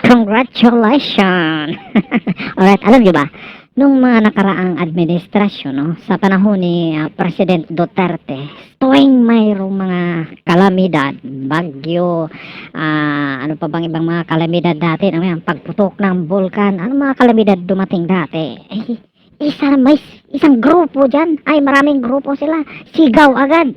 Congratulations! Alright, alam niyo ba, nung mga nakaraang administrasyon, no, sa panahon ni President Duterte, tuwing mayroong mga kalamidad, bagyo, ano pa bang ibang mga kalamidad dati, ano yan, pagputok ng bulkan, ano mga kalamidad dumating dati, may isang grupo dyan, ay maraming grupo sila, sigaw agad.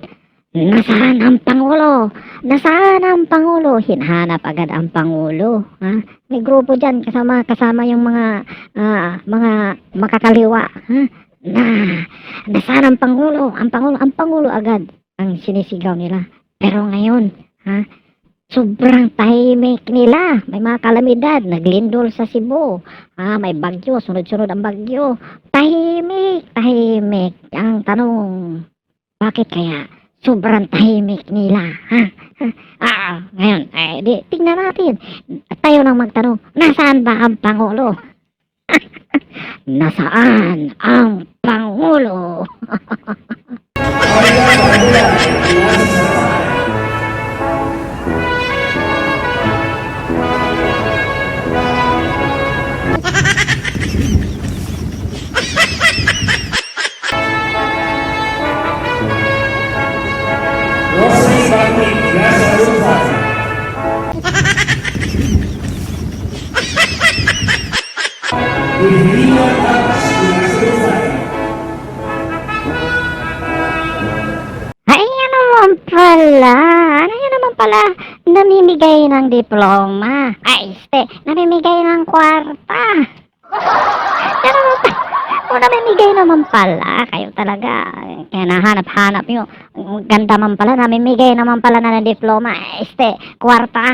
Nasaan ang Pangulo? Nasaan ang Pangulo? Hinahanap agad ang Pangulo. Ha? May grupo dyan kasama yung mga makakaliwa. Ha? Nasaan ang Pangulo? Ang Pangulo agad ang sinisigaw nila. Pero ngayon, ha? Sobrang tahimik nila. May mga kalamidad, naglindol sa Cebu. May bagyo, sunod-sunod ang bagyo. Tahimik. Ang tanong, bakit kaya? Sobrang tahimik nila, ha? Ngayon, tingnan natin. Tayo nang magtanong, nasaan ba ang Pangulo? Nasaan ang Pangulo? Ano naman pala, namimigay ng diploma. Namimigay ng kwarta. Namimigay naman pala, kayo talaga. Kaya nahanap-hanap nyo. Ganda man pala, namimigay naman pala na ng diploma. Kwarta.